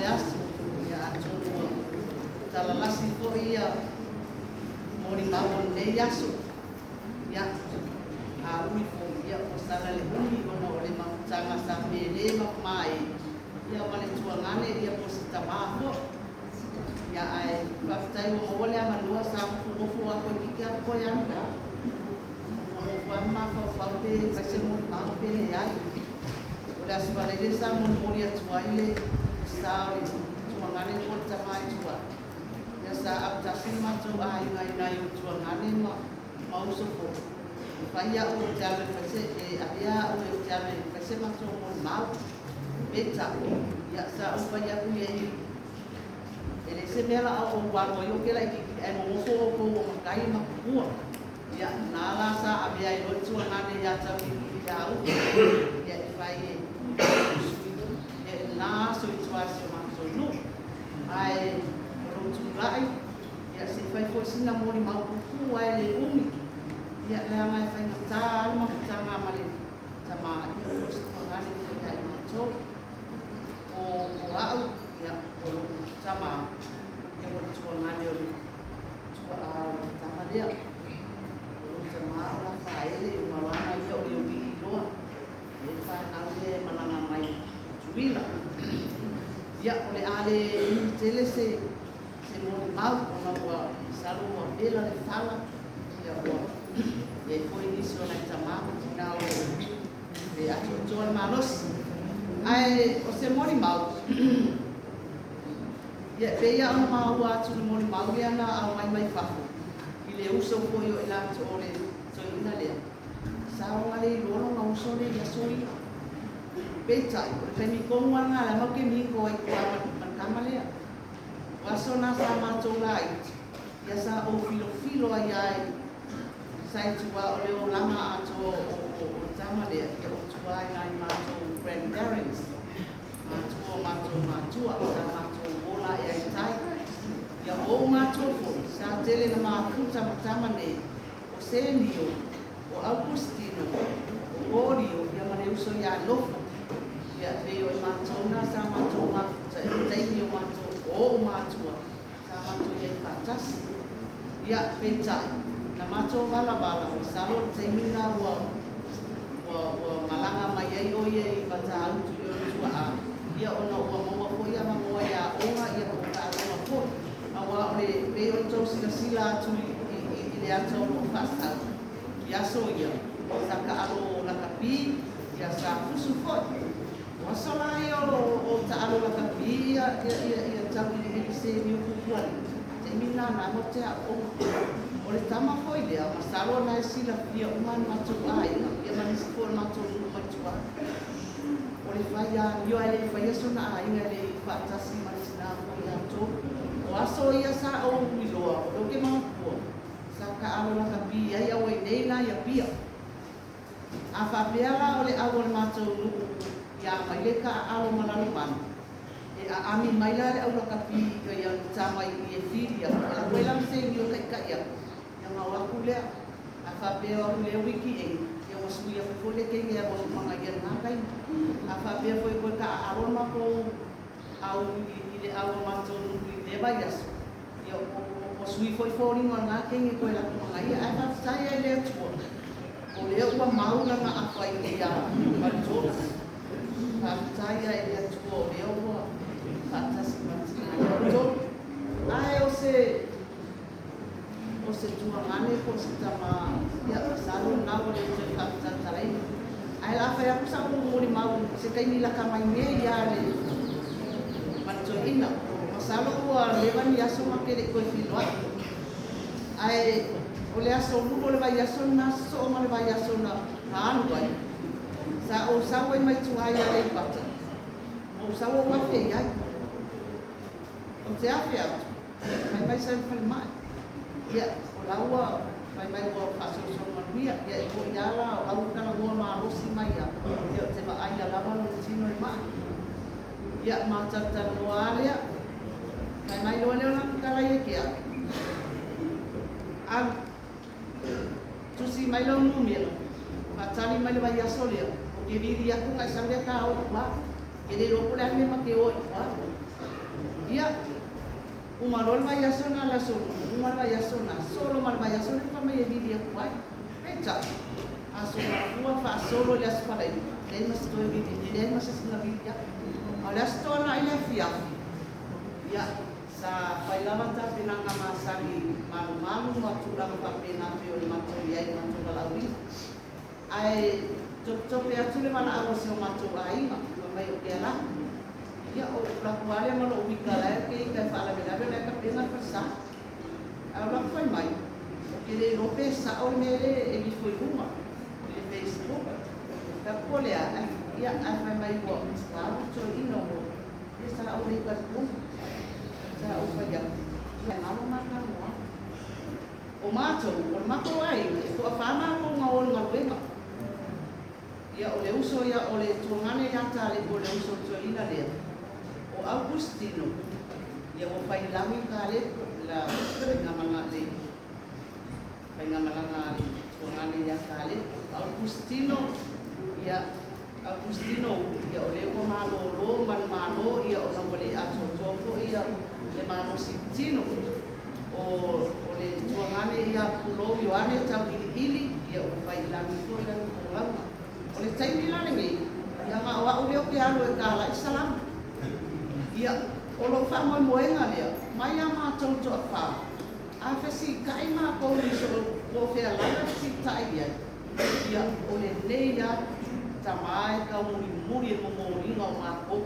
le asu ia atua talalasi ko ia mori mawon le asu ia a ui ko ia ko sala le uni ona o le mautanga sa pele mai ia male tuangane ia ko sa tamaho ia ai pafitai o ole amalua sa fufu a ko kika ko ia nda o fama ko faute ka se mo ma pele ai o la sibale le sa mo mori atuaile sa tuangane ko tamai tua ia sa abtasi ma tu ai ngai tuangane ma mauso ko Faya o jame kasi abia o jame kasi maso mo mau beta ya sa o faya ku ye ele se mela o waro yo ke la ki e mo fo ko o kai ma ku ya nala sa abia o tu na ne ya sa ki ya o ya fai e na so situasi ma so no ai ro tu lai ya se fai ko sina mo ni mau ku ai le umi ya le mai fai ngata ma tanga mali sama itu sekali kita itu o au ya sama yang berjuang ada sama dia sama lah file mawana yo yo video ya file ale mananga mai juila ya oleh ale tele se mo mau ona wa salu wa bela le fala ya wa e foi iso na tamama na o e a tutor manos ai o se mori mau ya veia o mau a tu mori mau ya na au mai fa ile uso ko yo ila to ole to ina le sa o ale lo no uso le ya soi beta pe mi ko nga la mo ke mi ko ai kwa man kamale waso na sa ma to lai ya sa o filo ai ai sai tua o leo lama ato o tama le o tua nai mato grandparents matua mato ola e tai ya o mato fo sa tele na makuta tama ne o senio o Augustino o Orio ya mane uso ya lofo ya veo mato na sa mato makuta tai yo mato o matua sa mato ya patas ya pentai na macho bala salo semina wa malanga mai o ye bata tu yo tua ia ona wa mo ko ia mo ya ona ia ko ta ona ko awa le pe o to sila tu ile ato no fasta ya so ia saka alo la kapi ya sa fusu ko wa sola yo o ta alo la kapi ya ta ni se ni ku ku semina na mo te o ole tama foi dia masalo na sila dia uman matu ai ia man skol matu matu ole faya yo ale faya sona ai ngale fatasi manisna ko ya to o aso ia sa o miloa o ke ma ko sa ka alo la kapi ia we nei na ya pia a fa pela ole awol matu ya mai ka alo malalu man e a ami mai la au la kapi ko ya tama i filia la wela se yo ka ya ngawa kulia afa beo le wiki e yo wasu ya ko le ke ya mo manga ya na kai afa beo foi ko ka aroma ko au ile au manto ni ba yas yo ko sui foi foi ni nga ke ni ko la manga ya afa saya le tuo o le ko mau na afa i ya ma to fa saya le tuo le ko fantastic to ai o se tuangane ko se tama ya salo na o le te kaptatai ai la fa ya ku sa mo ni mau se kai ni la kamai me ya le manto ina masalo ko le van ya so ma ke ko filwa ai o le aso lu le va ya so na so ma le va ya so na anu ai sa o sa mai tu ai ya le pata o sa o ma fe ya o te afia mai sa fa mai ya lawa mai ko paso so manuia ya ko yala au kana go ma rosi mai ya ya te ba ai la ba no sino ma ya ma tata no alia mai lo le na kala ye kia am tu si mai lo no mi patali mai le ba ya solia o ke vi ya ku ngai sambe ka o ba ke de lo pula me ma ke o ba Ia umarol mayasona la solo, umar mayasona, solo mar mayasona pa may video kuai. Pecha. Asuma kuwa fa solo las para ini. Dia masih tu video, dia masih senang video. Alas tu na ia fiaf. Ya sa pailaman ta pinanga masali malu-malu matulang pa pinapi o matuliay matulalawi. Ai cop-cop ya tuli mana awas yung matulay may ukela. Ya o lakuare malo ubikala ke ka fala belabe la ka pena persa. Ala foi mai. Ele rope sa o nele ele foi uma. Ele Facebook. Ka polea ya ai mai wo. Sa to ino. Esa la o ka ku. Sa o fa ya. Ya malo maka mo. O mato, o mako ai, ko afama ko ngol ngol ya ole uso ya ole tuangane ya tale ole uso tuina le. O Agustino ya o pai lami kale la ngamanga le. Pai ngamanga tuangane ya tale Agustino ya ole ko malo lo man malo ya o ole aso toko ya le malo sitino. O ole tuangane ya pulo yo ane tau ili ya o pai lami ko ya ko oleh cai bilang ni, yang awak uliok dia lu kalah Islam. Ia kalau faham moengan dia, maya macam cok faham. Apa sih kai ma kau ni so kau faham lagi sih cai dia. Ia oleh neya tamai kau muri ngau makuk.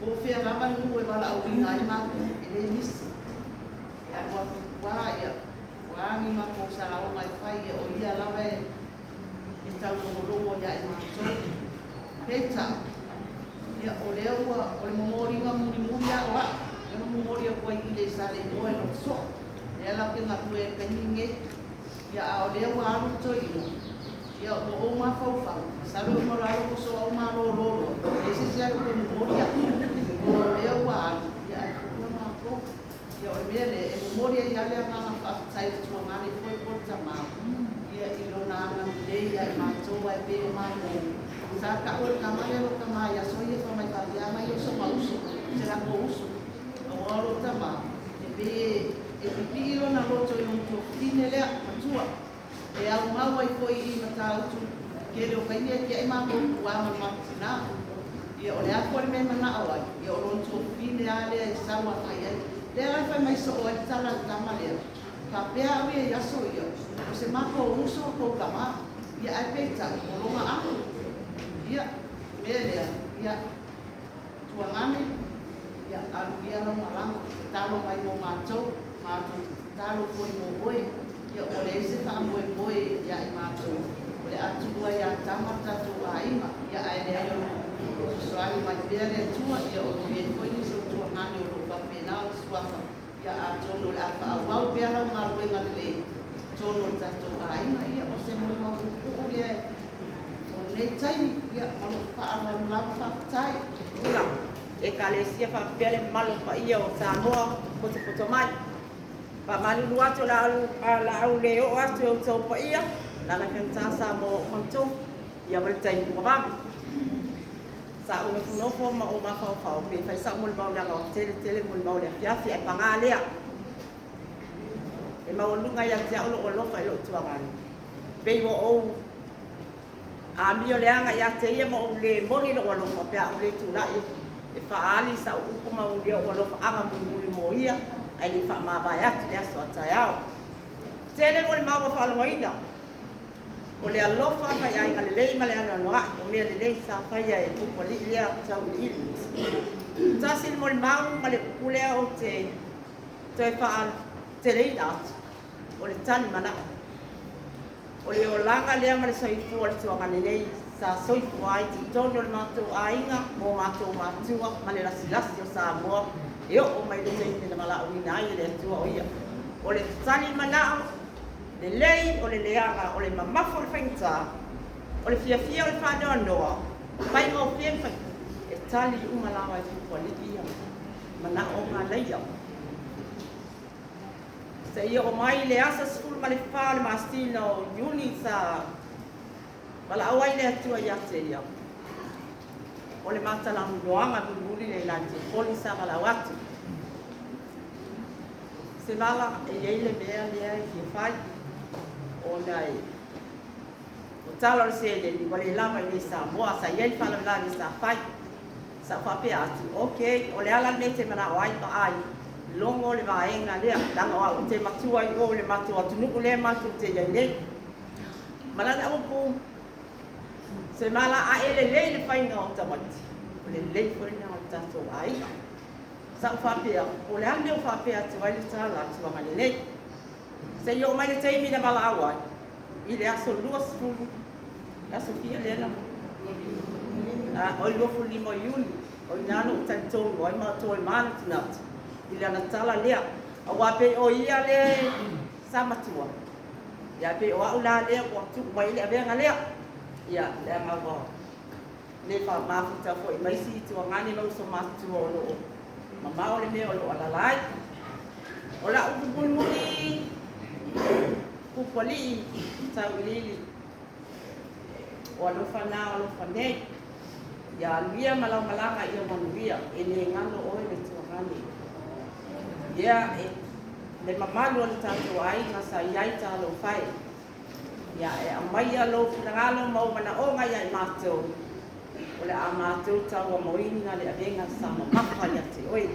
Kau faham apa ni kau bala uling ai makuk ini mis. Ya wah ya wah ni makuk salah mai fai ya oh iya lah kita ngomong ya itu peta ya oleh memori ngamu ya wa yang memori apa ile sale mo el so ya la que ngatu e kaninge ya oleh wa aru to ino ya o ma fa sabe mo la ko so o ma lo ese ya ko memori ya oleh wa ya ma ko ya oleh memori ya le ma fa sai to ngani foi por tama ya ilona na ya macho wa be mano sa ka ul kamaya lo kamaya so ye pa mai pa ya mai so mauso será ko uso o tama be pipilo na lo to yung to tinele matua e au mau ai foi i mata tu ke lo kai ye ke ma ko wa ma na ye o le ako me mana awai ye o lo to fine ale sa wa kai le ai fa mai so o tala kamale ka pe awe ya so yo se mako uso ko kama ya apeta ko ma aku ya mele ya tuangane ya alubia no malang talo mai mo macho talo ko mo boy ya ole se ta boy ya macho ole atu ya tamata tu aima ya ade ayo soali mabele tu ya ole ko ni so tuangane ro pa penal suafa ya atu la fa au bela marwe ngale tono tato ai mai o se mo mo ku dia o le tai ya mo fa ala fa tai ula e kalesia fa pele malo pa ia o sa mo ko mai pa mali lua to la au le o aso so pa ia la la kan sa mo monto ya ber tai ko ba sa o no fo ma o ma fa pe fa sa mo ba la o tele mo ba le ya fi pa ngale e mau lunga yang sia lo fa lo tuangan pe mo o a mi le anga ya te ye mo le mo ni lo fa pe a le tu la e fa ali sa u ko ma o le lo fa anga mo ia ai fa ma ba ya te so ta ya tele mo ma fa lo ina o le lo fa fa ya ka le ma le ana no a o me le sa fa ya e tu ko li ya sa u il ta sil mo ma le ku le o te fa terei da ole tani mana ole o langa le ama le soi fu ole tua ngane nei sa soi fu ai ti tono le matou ainga mo matou matua ma le lasi o sa moa e o mai le sei te mala o ina ai le tua o ia ole tani mana le lei ole le anga ole mamafu le fainta ole fia ole fa do andoa mai ngo fia fa e tali uma lawa e fu le ia mana o ma le ia saya omai le asa school male fa le mastino uni sa wala awai le tua ya seria ole mata la ndoanga buli le lanti polisa wala watu se lala e iei le mea lea i ki whai o nei o talo le se le ni wale lama i le sa moa sa iei whala mila ni sa whai sa whape atu ok o le ala ne te mana o ai pa ai longo le vaenga lea tanga o te matua i o le matua tunuku le matu te iei nei malana upu se mala a ele le whainga o tamati le le whainga o tato ai sa whapea, o le ane o whapea tu ai le tala tu a mani nei. Se yo mai le teimi na mala awai, i le aso lua sfulu, aso fia le na. O i lofu limo iuni, o i nano o tani tonu, o i mato i mana tinatu, i le anatala lea. A wape o ia le samatua. Ia pe o au la lea, o atu mai le avenga lea. Ia, le amawa. Le wha mafuta fo i maisi i tua ngani lau so matua o loo. Mama ole me o lo alalai. Ola upupulmuli. Pupuli tau lili. O alo whanau, alo whanei. Ia aluia malau malanga ia manuia. E ne ngalo oe le tuangani. Ia le mamalu ole tatu ai nasa iai talo whai. Ia e amai alo pinangalo mau mana o ngai ai mātou. O le a mātou tau a moini na le avenga sa mamaka ia te oi.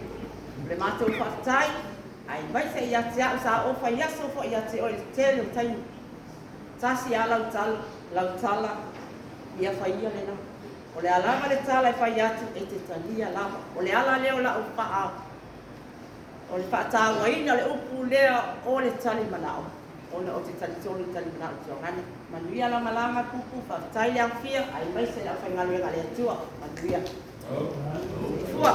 Le mātou whaatai, ai mai se ia te au sa ofa ia sofo ia te oi tele o tainu. Tasi a lau tala, ia whaia le na. O le alama le tala e whai atu e te tania lama. O le ala leo la upa au. O le whaatau waina le upu leo o le tali manao. O le o te tali tonu tali manao tuangani. Manuia la malanga pupu whaatai le au fia, ai mai se la whaingalu e ngale atua. Manuia. Fua.